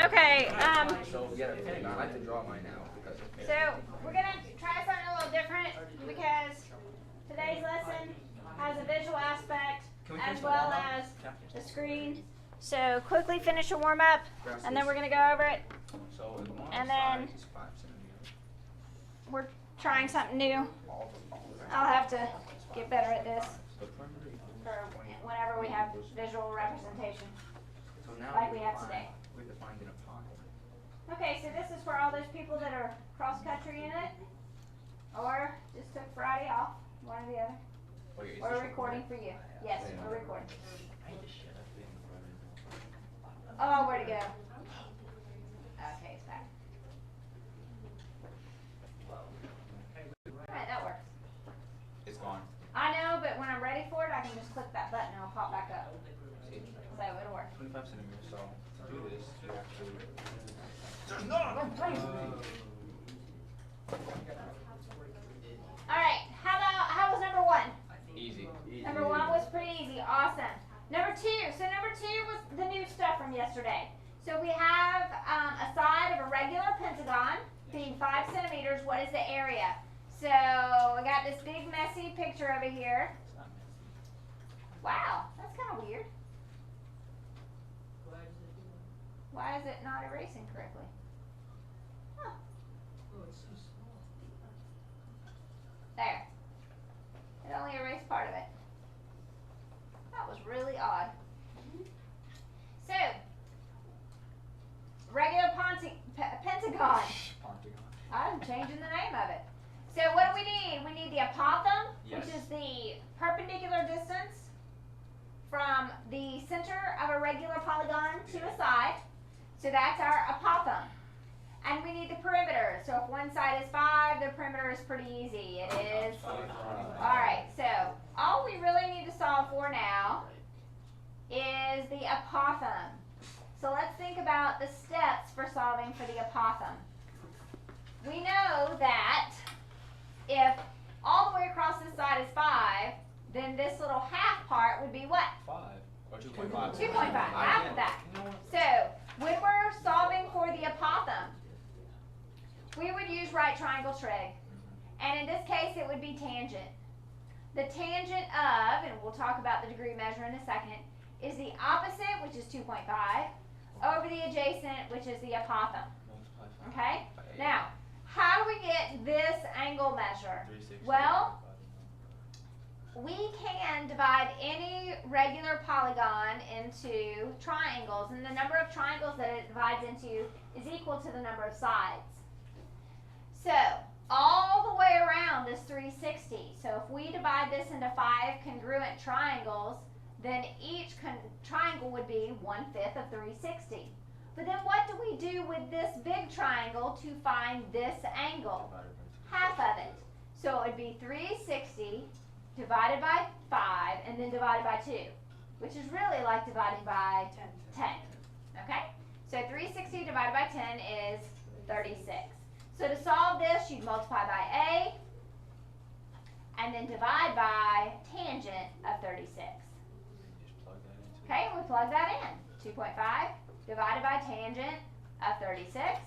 Okay. So yeah, hang on. I have to draw mine now because. So we're gonna try something a little different because today's lesson has a visual aspect as well as the screen. So quickly finish your warm up, and then we're gonna go over it. And then we're trying something new. I'll have to get better at this for whenever we have visual representation, like we have today. Okay, so this is for all those people that are cross-country in it, or just took Friday off, one or the other. We're recording for you. Yes, we're recording. Oh, where'd it go? Okay, it's back. Alright, that works. It's gone. I know, but when I'm ready for it, I can just click that button and it'll pop back up. So it'll work. 25 centimeters. So to do this, you have to. Alright, how was number one? Easy. Number one was pretty easy. Awesome. Number two. So number two was the new stuff from yesterday. So we have a side of a regular pentagon being 5 centimeters. What is the area? So I got this big messy picture over here. Wow, that's kind of weird. Why is it not erasing correctly? Huh. There. It only erased part of it. That was really odd. So, regular pentagon. I'm changing the name of it. So what do we need? We need the apothem, which is the perpendicular distance from the center of a regular polygon to a side. So that's our apothem. And we need the perimeter. So if one side is 5, the perimeter is pretty easy. It is. Alright, so all we really need to solve for now is the apothem. So let's think about the steps for solving for the apothem. We know that if all the way across this side is 5, then this little half part would be what? 5 or 2.5. 2.5, half of that. So when we're solving for the apothem, we would use right triangle trig. And in this case, it would be tangent. The tangent of, and we'll talk about the degree measure in a second, is the opposite, which is 2.5, over the adjacent, which is the apothem. Okay? Now, how do we get this angle measure? Well, we can divide any regular polygon into triangles, and the number of triangles that it divides into is equal to the number of sides. So, all the way around is 360. So if we divide this into 5 congruent triangles, then each triangle would be 1/5 of 360. But then what do we do with this big triangle to find this angle? Half of it. So it would be 360 divided by 5 and then divided by 2, which is really like dividing by 10. Okay? So 360 divided by 10 is 36. So to solve this, you'd multiply by A and then divide by tangent of 36. Okay, we plug that in. 2.5 divided by tangent of 36.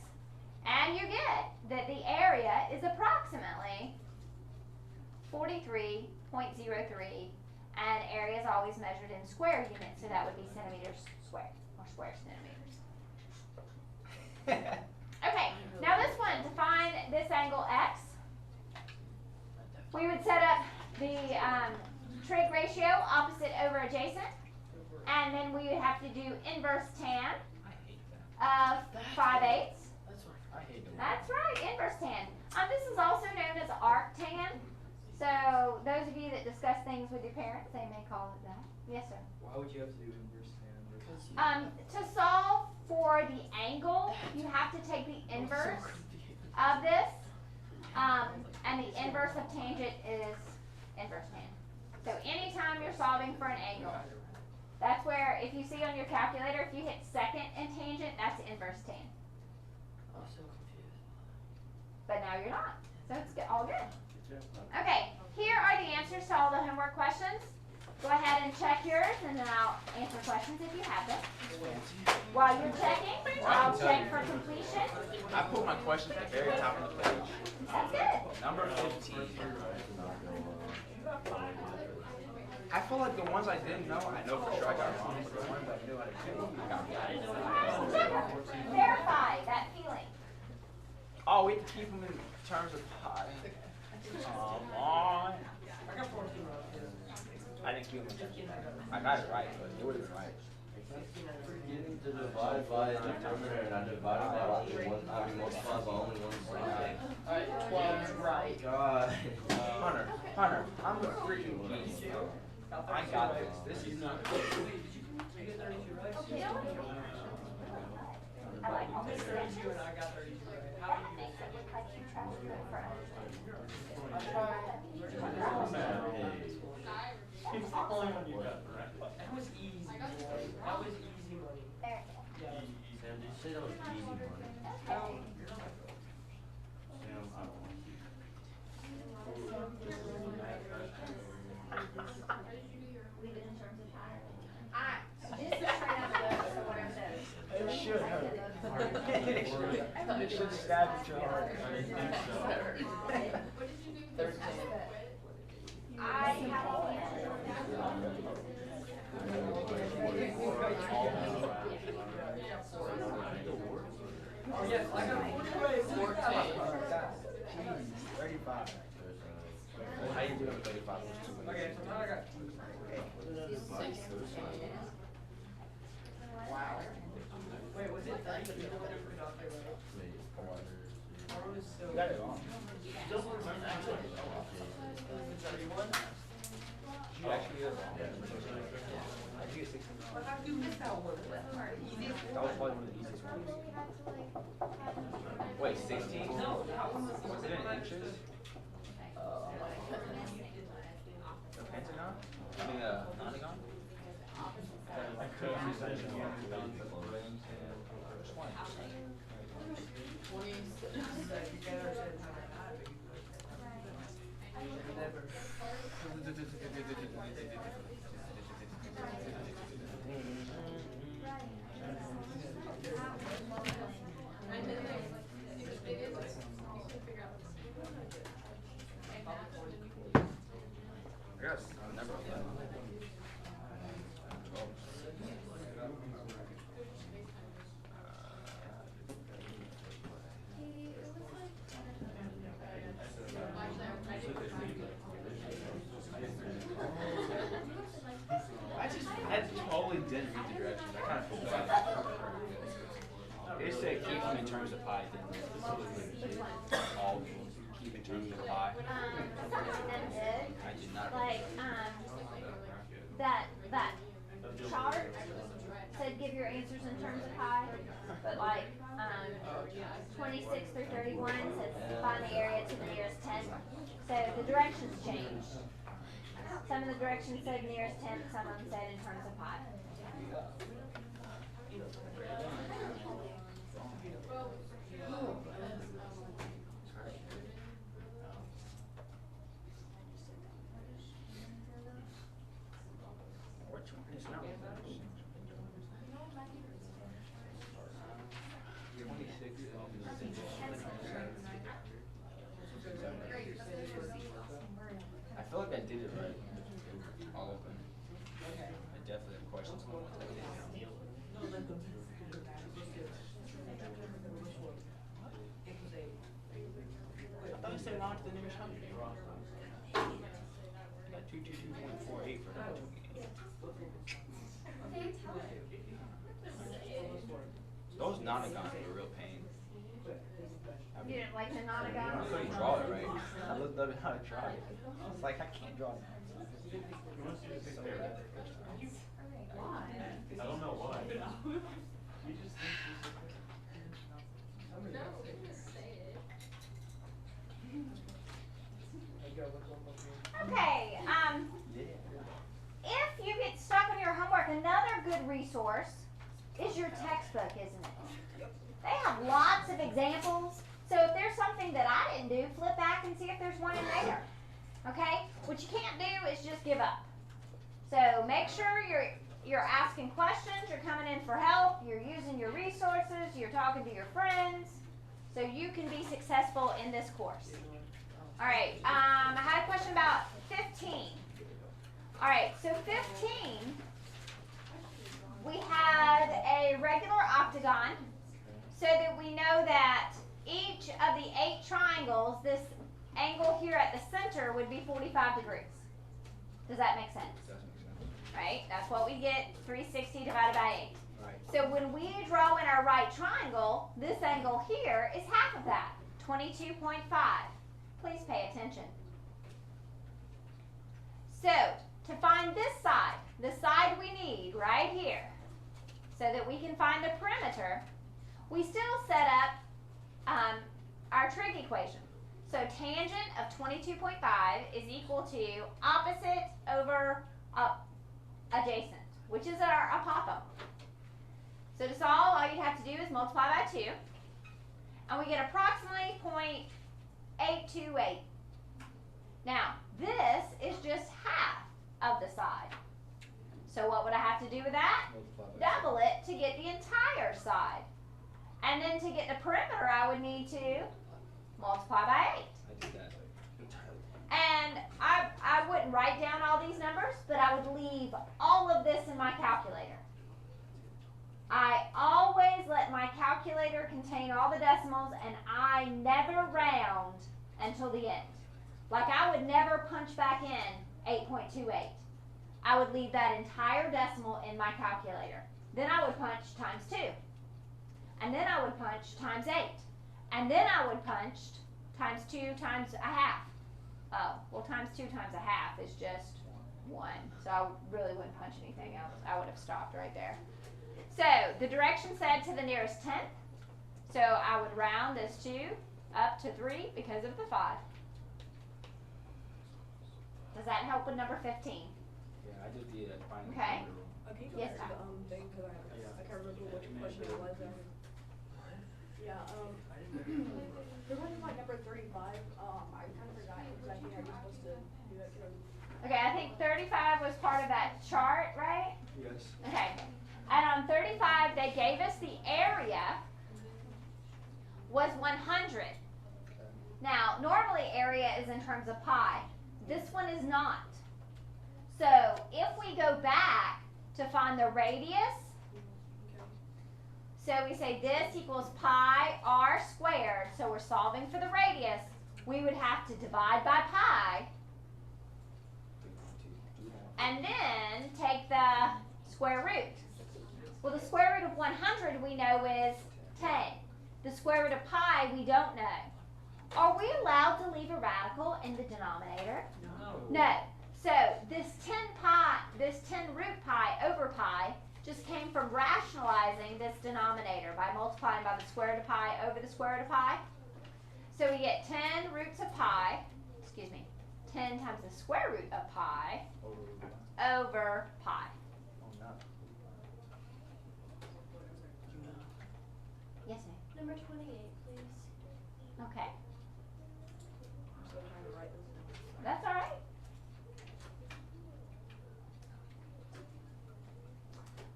And you get that the area is approximately 43.03. And area is always measured in square units, so that would be centimeters squared, or square centimeters. Okay, now this one, to find this angle x, we would set up the trig ratio, opposite over adjacent, and then we would have to do inverse tan of 5/8. That's right, inverse tan. This is also known as arctan. So those of you that discuss things with your parents, they may call it that. Yes, sir. Why would you have to do inverse tan? To solve for the angle, you have to take the inverse of this, and the inverse of tangent is inverse tan. So anytime you're solving for an angle, that's where, if you see on your calculator, if you hit second in tangent, that's inverse tan. I'm so confused. But now you're not, so it's all good. Okay, here are the answers to all the homework questions. Go ahead and check yours, and then I'll answer questions if you have them. While you're checking, I'll check for completion. I put my question at the very top of the page. That's good. Number 15. I feel like the ones I didn't know, I know for sure I got wrong, but the ones I knew I got right. Verify that feeling. Oh, we have to keep them in terms of pi. Come on. I didn't keep them in terms of pi. I got it right, but it would have been right. Getting to divide by the numerator and I divided by one, I mean multiply by only one side. Alright, 12 right. God. Hunter, I'm the freaking genius. I got this. This is not good. I like all these directions. You and I got 32 right. How That do you? makes it look like you tried to do it for others. I tried. It's the only one you got right. That was easy. That was easy money. There you go. Yeah. Sam, did you say that was easy money? Okay. Sam, I don't want to. Leave it in terms of time. This is right up there, so what I'm saying. It should hurt. It should stab at your heart. I have Yes, I got 14. 35. How you doing with 35? Okay, so now I got 2. Wow. Wait, was it 30? You got You got it wrong. Still was 31? You actually did it wrong. I think it's 16. But how do you miss that one? That was probably one of the easiest ones. Wait, 16? No, that one was. Was it in inches? The pentagon? I mean, nonagon? Yes, I've never done that. I totally didn't read the directions. I kind of feel bad. It said keep them in terms of pi. All keep in terms of pi. some of them did. I did not. Like, that chart said give your answers in terms of pi, but like, 26 through 31 says find the area to the nearest 10. So the directions changed. Some of the directions said nearest 10, some of them said in terms of pi. Which one is now? 26. I feel like I did it right. All of them. I definitely have questions on what I did. I thought you said not the nearest 100. You're wrong. I got 222.48 for that. Those nonagons are a real pain. You didn't like the I nonagon? couldn't draw it right. I looked up how to draw it. It's like I can't draw it. So bad. I don't know why. Okay, if you get stuck on your homework, another good resource is your textbook, isn't it? They have lots of examples, so if there's something that I didn't do, flip back and see if there's one in there. Okay? What you can't do is just give up. So make sure you're asking your resources, you're talking to your friends, so you can be successful in this course. All right, I had a question about 15. All right, so 15, we had a regular octagon so that we know that each of the 8 triangles, this angle here at the center would be 45 degrees. Does that make sense? Right? That's what we get, 360 divided by 8. Right. So when we draw in our right triangle, this angle here is half of that, 22.5. Please pay attention. So, to find this side, the side we need right here, so that we can find the perimeter, we still set up our trig equation. So tangent of 22.5 is equal to opposite over adjacent, which is our apothem. So to solve, all you have to do is multiply by 2, and we get approximately 0.828. Now, this is just half of the side. So what would I have to do with that? Double it to get the entire side. And then to get the perimeter, I would need to multiply by 8. I did that entirely. And I wouldn't write down all these numbers, but I would leave all of this in my calculator. I always let my calculator contain all the decimals, and I never round until the end. Like, I would never punch back in 8.28. I would leave that entire decimal in my calculator. Then I would punch times 2. And then I would punch times 8. And then I would punch times 2 times a half. Oh, well, times 2 times a half is just 1. So I really wouldn't punch anything else. I would have stopped right there. So the direction said to the nearest tenth. So I would round this 2 up to 3 because of the 5. Does that help with number 15? Yeah, I did the final Okay. number rule. Can you go Yes, back to the thing, because I can't remember which question it was. Yeah, regarding like number 35, I kind of forgot exactly how you're supposed to do it. Okay, I think 35 was part of that chart, right? Yes. Okay. And on 35, they gave us the area was 100. Now, normally area is in terms of pi. This one is not. So, if we go back to find the radius, so we say this equals pi r squared, so we're solving for the radius, we would have to divide by pi, and then take the square root. Well, the square root of 100 we know is 10. The square root of pi we don't know. Are we allowed to leave a radical in the denominator? No. So this 10 root pi over pi just came from rationalizing this denominator by multiplying by the square root of pi over the square root of pi. So we get 10 roots of pi, 10 times the square root of pi over pi. Oh, no. Yes, ma'am. Number 28, please. Okay. I'm still trying to write this down. That's all right.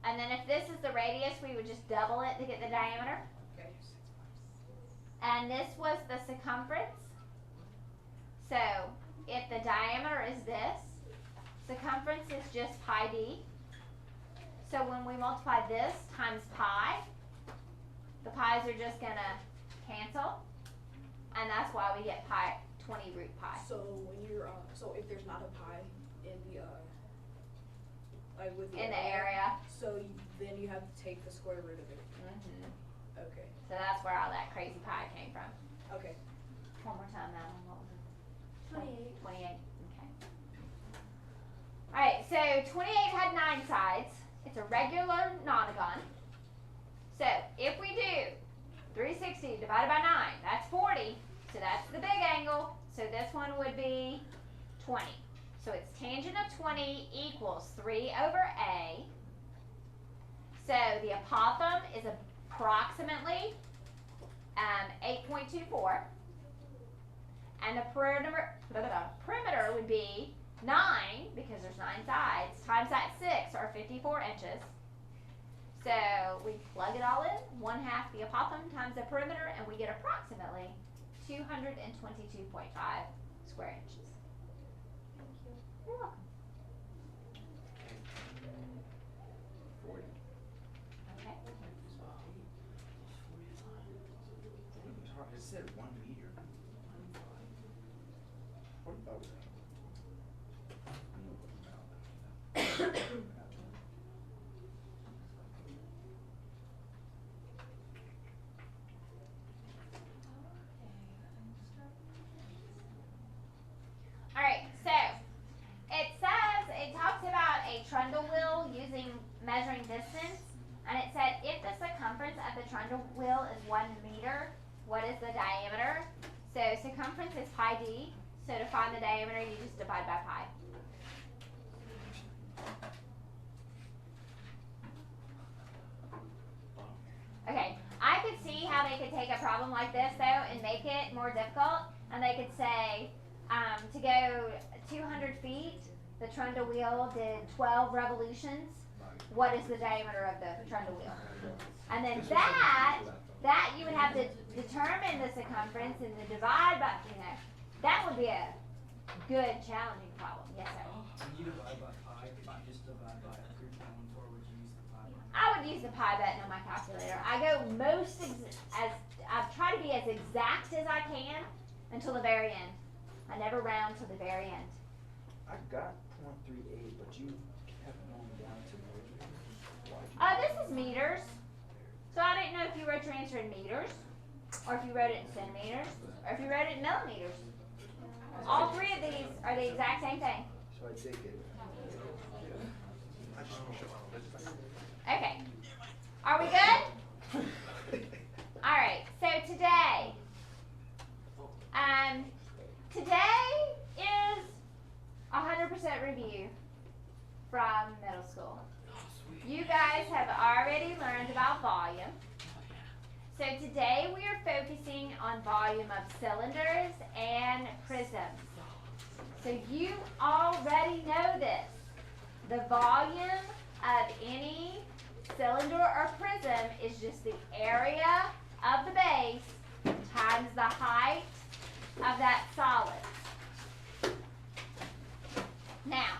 And then if this is the radius, we would just double it to get the diameter. Okay. And this was the circumference. So if the diameter is this, circumference is just pi d. So when we multiply this times pi, the pi's are just going to cancel. And that's why we get pi, 20 root pi. So when you're, so if there's not a pi in the, like with the In the area. so then you have to take the square root of it. Mm-hmm. Okay. So that's where all that crazy pi came from. Okay. One more time, Madeline. What was it? 28. 28. Okay. Alright, so 28 had 9 sides. It's a regular nonagon. So if we do 360 divided by 9, that's 40. So that's the big angle. So this one would be 20. So its tangent of 20 equals 3 over a. So the apothem is approximately 8.24. And the perimeter would be 9, because there's 9 sides, times that 6, or 54 inches. So we plug it all in, 1/2 the apothem times the perimeter, and we get approximately 222.5 square inches. Thank you. You're welcome. 40. Okay. It said 1 meter. 45. Alright, so it talks about a trundle wheel using measuring distance, and it said if the circumference of the trundle wheel is 1 meter, what is the diameter? So circumference is pi d, so to find the diameter you just divide by pi. Okay, I could see how they could take a problem like this though and make it more difficult, and they could say to go 200 feet, the trundle wheel did 12 revolutions. What is the diameter of the trundle wheel? And then that you would have to determine the circumference and the divide by, that would be a good challenging problem. Yes, sir. When you divide by pi, could you just divide by 3.14, would you use the pi button? I would use the pi button on my calculator. I go I try to be as exact as I can until the very end. I never round till the very end. I got 0.38, but you kept going down to This is meters. So I didn't know if you wrote your answer in meters, or if you wrote it in centimeters, or if you wrote it in millimeters. All three of these are the exact same thing. So I take it. Okay. Are we good? Alright, so today is 100% review from middle school. You guys have already learned about volume. So today we are focusing on volume of cylinders and prisms. So you already know this. The volume of any cylinder or prism is just the area of the base times the height of that solid. Now,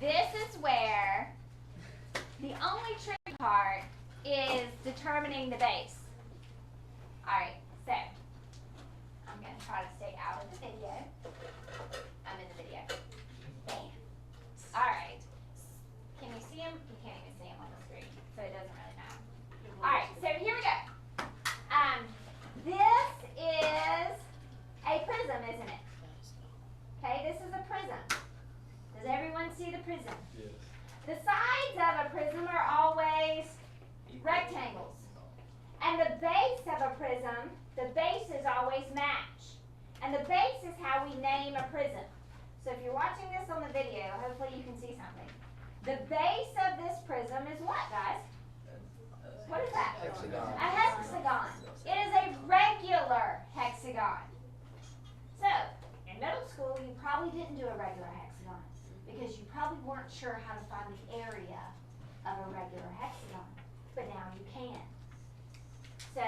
this is where the only tricky part is determining the base. Alright, so I'm going to try to stay out of the video. I'm in the video. Bam. Alright. Can you see him? You can't even see him on the screen, so it doesn't really matter. Alright, so here we go. This is a prism, isn't it? Okay, this is a prism. Does everyone see the prism? Yes. The sides of a prism are always rectangles. And the base of a prism, the bases always match. And the base is how we name a prism. So if you're watching this on the video, hopefully you can see something. The base of this prism is what, guys? What is that? Hexagon. A hexagon. It is a regular hexagon. So, in middle school, you probably didn't do a regular hexagon because you probably weren't sure how to find the area of a regular hexagon. But now you can. So,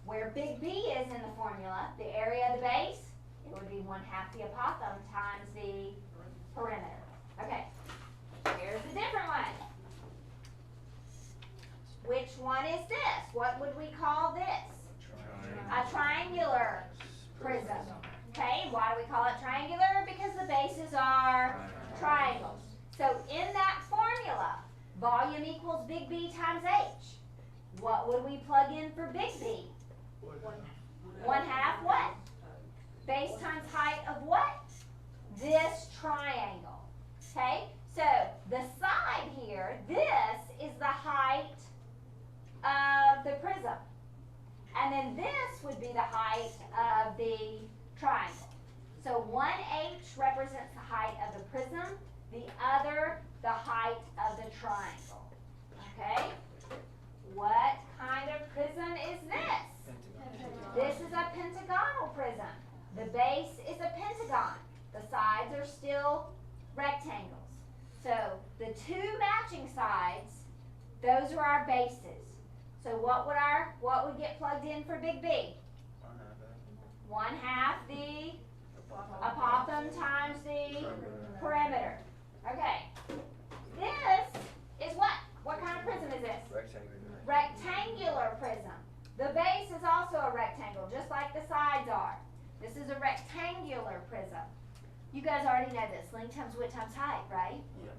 where big B is in the formula, the area of the base, it would be 1/2 the apothem times the perimeter. Okay, here's a different one. Which one is this? What would we call this? A triangular prism. Okay, why do we call it triangular? Because the bases are triangles. So in that formula, volume equals big B times H. What would we plug in for big B? 1/2 what? Base times height of what? This triangle. Okay, so the side here, this is the height of the prism. And then this would be the height of the triangle. So 1H represents the height of the prism, the other the height of the triangle. Okay? What kind of prism is this? This is a pentagonal prism. The base is a pentagon. The sides are still rectangles. So the two matching sides Those are our bases. So what would get plugged in for big B? 1/2 the apothem times the perimeter. Okay. This is what? What kind of prism is this? Rectangular prism. The base is also a rectangle, just like the sides are. This is a rectangular prism. You guys already know this. Length times width times height, right? Yeah.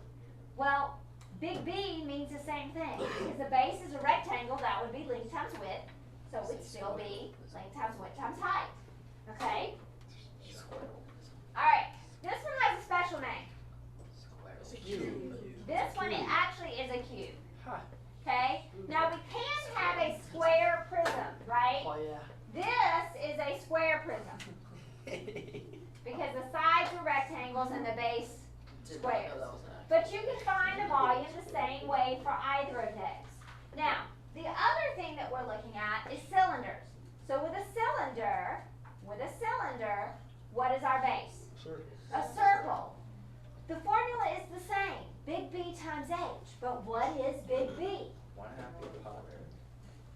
Well, big B means the same thing. Because the base is a rectangle, that would be length times width. So it would still be length times width times height. Okay? Alright, this one has a special name. This one, it actually is a cube. Okay? Now we can have a square prism, right? Oh, yeah. This is a square prism. Because the sides are rectangles and the base squares. But you can find the volume the same way for either of those. Now, the other thing that we're looking at is cylinders. So with a cylinder, what is our base? A circle. The formula is the same, big B times H. But what is big B? 1/2 the apothem.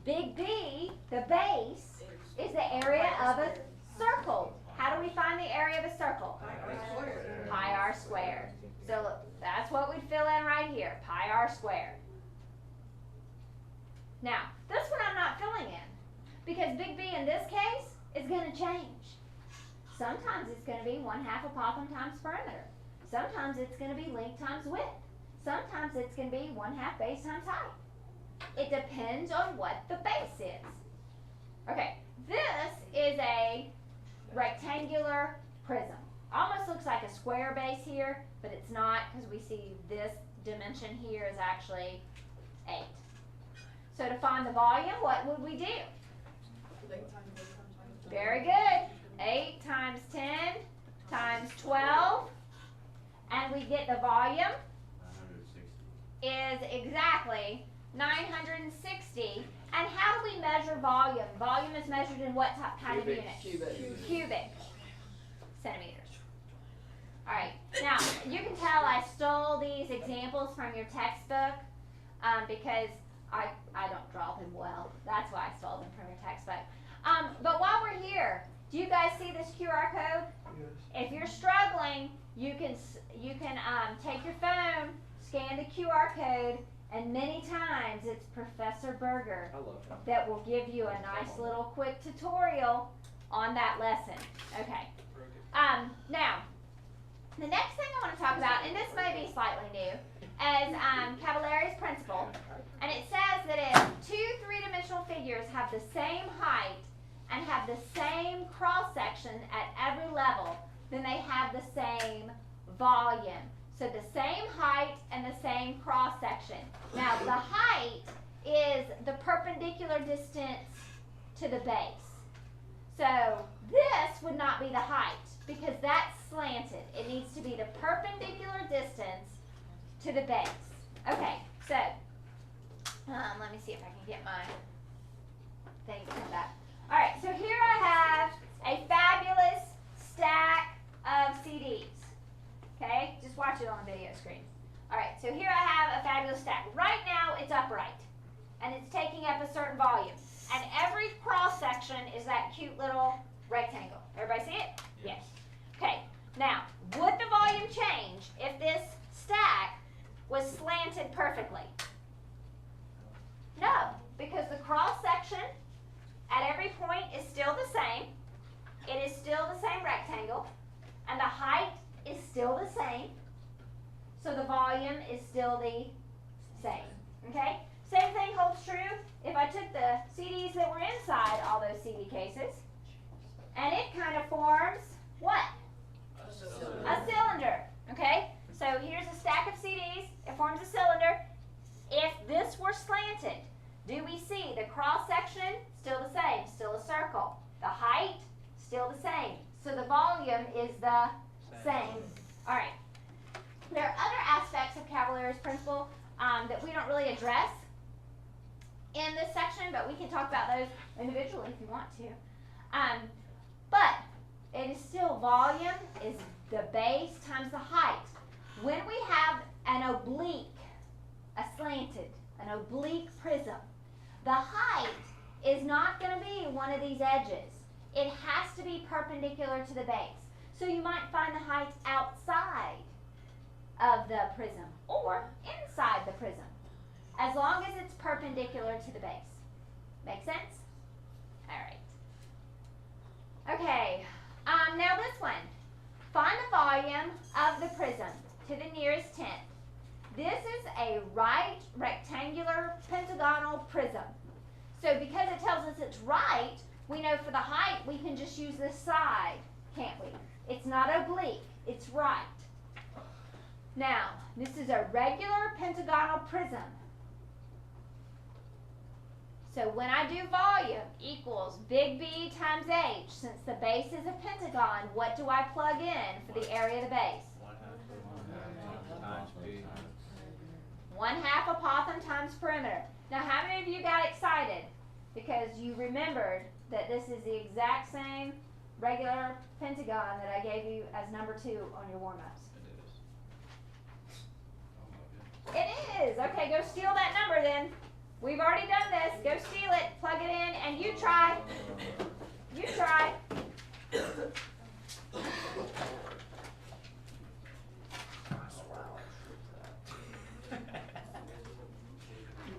Big B, the base, is the area of a circle. How do we find the area of a circle? Pi r squared. So look, that's what we'd fill in right here, pi r squared. Now, this one I'm not filling in, because big B in this case is going to change. Sometimes it's going to be 1/2 apothem times perimeter. Sometimes it's going to be length times width. Sometimes it's going to be 1/2 base times height. It depends on what the base is. Okay, this is a rectangular prism. Almost looks like a square base here, but it's not, because we see this dimension here is actually 8. So to find the volume, what would we do? Very good. 8 times 10 times 12, and we get the volume 960. is exactly 960. And how do we measure volume? Volume is measured in what kind of Cubic. units? Cubic centimeters. All right. Now, you can tell I stole these examples from your textbook because I don't draw them well. That's why I stole them from your textbook. But while we're here, do you guys see this QR code? Yes. If you're struggling, you can take your phone, scan the QR code, and many times it's Professor Berger I love him. that will give you a nice little quick tutorial on that lesson. Okay. Now, the next thing I want to talk about, and this may be slightly new, is Cavalari's principle. And it says that if two three-dimensional figures have the same height and have the same cross-section at every level, then they have the same volume. So the same height and the same cross-section. Now the height is the perpendicular distance to the base. So this would not be the height because that's slanted. It needs to be the perpendicular distance to the base. Okay, so let me see if I can get my thing to come back. All right, so here I have a fabulous stack of CDs. Okay, just watch it on the video screen. All right, so here I have a fabulous stack. Right now it's upright, and it's taking up a certain volume. And every cross section is that cute little rectangle. Everybody see it? Yes. Okay, now, would the volume change if this stack was slanted perfectly? No, because the cross section at every point is still the same. It is still the same rectangle, and the height is still the same. So the volume is still the same. Okay? Same thing holds true if I took the CDs that were inside all those CD cases, and it kind of forms what? A cylinder. Okay? So here's a stack of CDs. It forms a cylinder. If this were slanted, do we see the cross section still the same, still a circle? The height still the same. So the volume is the same. All right. There are other aspects of Cavalari's principle that we don't really address in this section, but we can talk about those individually if you want to. But it is still volume is the base times the height. When we have an oblique, a slanted, an oblique prism. The height is not going to be one of these edges. It has to be perpendicular to the base. So you might find the height outside of the prism or inside the prism, as long as it's perpendicular to the base. Make sense? All right. Okay, now this one. Find the volume of the prism to the nearest tenth. This is a right rectangular pentagonal prism. So because it tells us it's right, we know for the height we can just use this side, can't we? It's not oblique, it's right. Now, this is a regular pentagonal prism. So when I do volume equals big B times H, since the base is a pentagon, what do I plug in for the area of the base? 1/2 apothem times perimeter. Now how many of you got excited because you remembered that this is the exact same regular pentagon that I gave you as number 2 on your warm-ups? It is. Okay, go steal that number then. We've already done this. Go steal it, plug it in, and you try. You try.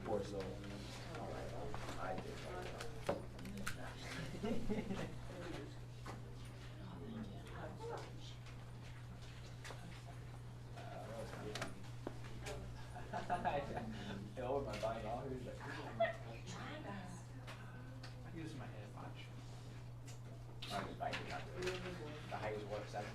Poor soul. I did. It over my body. All who's like, I use my head. Watch. I just bite it up. The height is what, 7?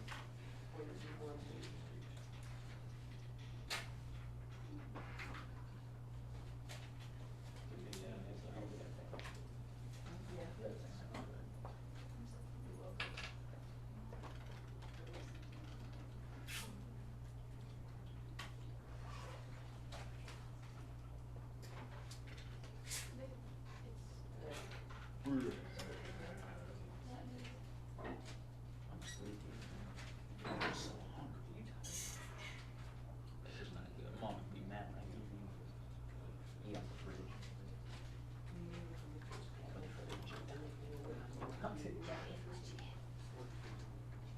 I'm sleepy. I'm so hungry. This is not good. Mom would be mad when I eat off the fridge.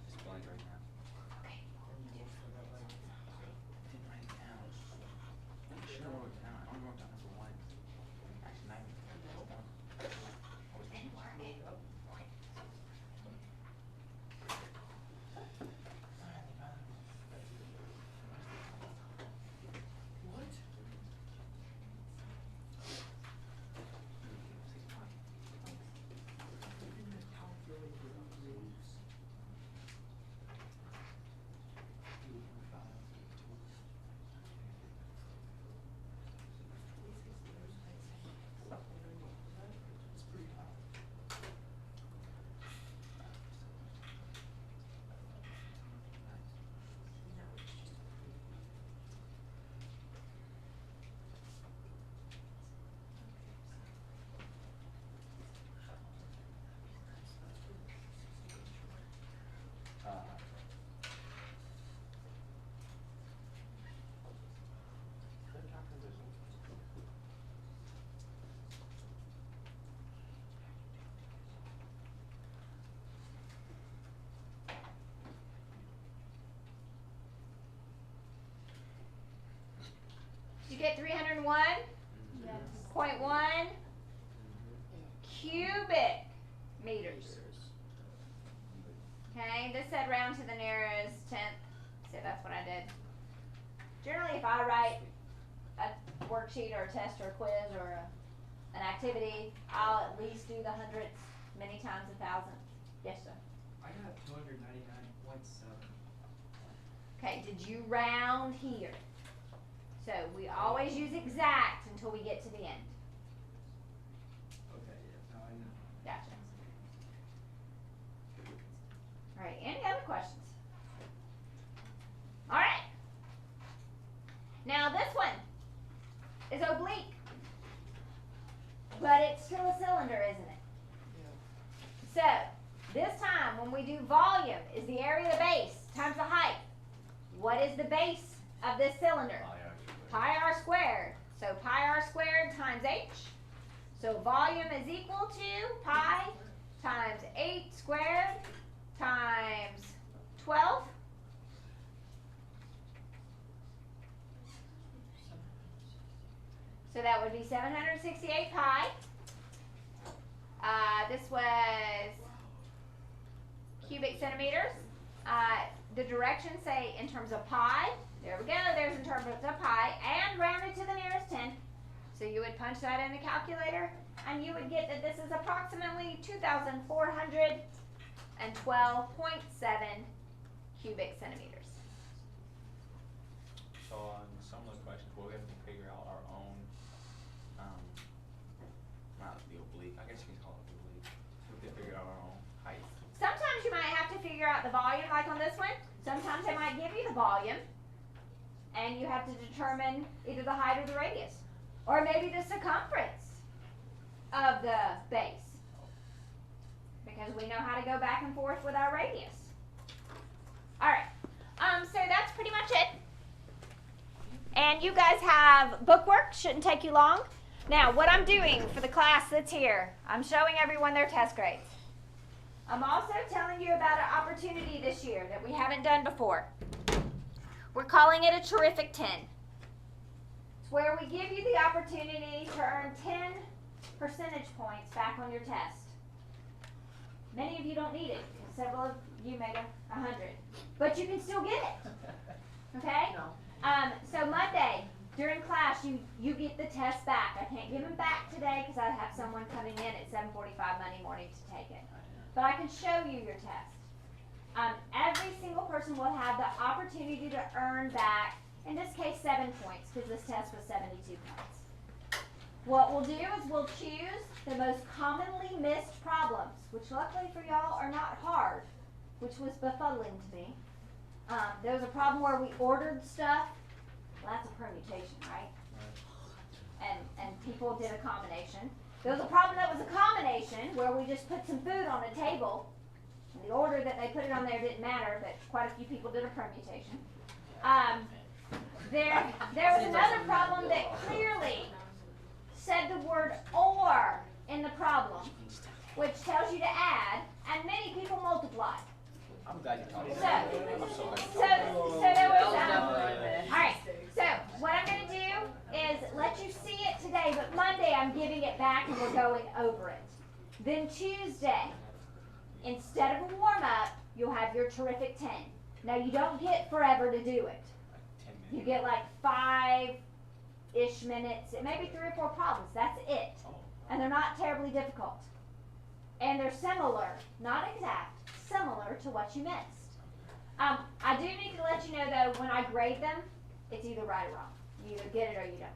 It's blank right now. Okay. I didn't write it down. I should have wrote it down. I only wrote down number 1. Actually, not even number 1. I was Didn't work. What? Did you get 301? Yes. 0.1 cubic meters. Okay, this said round to the nearest tenth, so that's what I did. Generally, if I write a worksheet or a test or a quiz or an activity, I'll at least do the hundredths, many times 1,000. Yes, sir. I got 299.7. Okay, did you round here? So we always use exact until we get to the end. Okay, yeah, now I know. Gotcha. All right, any other questions? All right. Now this one is oblique, but it's still a cylinder, isn't it? So this time when we do volume is the area of the base times the height. What is the base of this cylinder? Pi r squared. So pi r squared times h. So volume is equal to pi times 8 squared times 12. So that would be 768 pi. This was cubic centimeters. The directions say in terms of pi. There we go, there's in terms of pi, and rounded to the nearest 10. So you would punch that in the calculator, and you would get that this is approximately 2,412.7 cubic centimeters. So on some of those questions, we'll have to figure out our own, not the oblique, I guess you can call it the oblique. We have to figure out our own height. Sometimes you might have to figure out the volume, like on this one. Sometimes they might give you the volume, and you have to determine either the height or the radius, or maybe the circumference of the base, because we know how to go back and forth with our radius. All right, so that's pretty much it. And you guys have bookwork, shouldn't take you long. Now, what I'm doing for the class that's here, I'm showing everyone their test grades. I'm also telling you about an opportunity this year that we haven't done before. We're calling it a terrific 10. It's where we give you the opportunity to earn 10 percentage points back on your test. Many of you don't need it, because several of you made 100. But you can still get it. Okay? So Monday, during class, you get the test back. I can't give them back today because I have someone coming in at 7:45 Monday morning to take it. But I can show you your test. Every single person will have the opportunity to earn back, in this case, 7 points, because this test was 72 points. What we'll do is we'll choose the most commonly missed problems, which luckily for y'all are not hard, which was befuddling to me. There was a problem where we ordered stuff. Well, that's a permutation, right? And people did a combination. There was a problem that was a combination where we just put some food on a table. And the order that they put it on there didn't matter, but quite a few people did a permutation. There was another problem that clearly said the word or in the problem, which tells you to add, and many people multiplied. I'm glad you taught me So, that. I'm so glad you so taught me there was, alright, so what I'm going to do is let you see it today, but Monday I'm giving it back and we're going over it. Then Tuesday, instead of a warm-up, you'll have your terrific 10. Now you don't get forever to do it. 10 minutes. You get like 5-ish minutes, it may be 3 or 4 problems, that's it. And they're not terribly difficult. And they're similar, not exact, similar to what you missed. I do need to let you know though, when I grade them, it's either right or wrong. You either get it or you don't get it.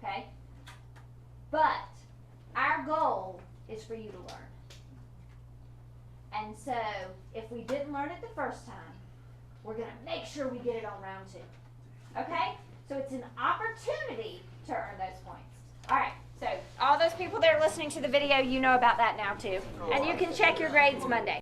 Okay? But our goal is for you to learn. And so, if we didn't learn it the first time, we're going to make sure we get it on round 2. Okay? So it's an opportunity to earn those points. Alright, so all those people that are listening to the video, you know about that now too. And you can check your grades Monday.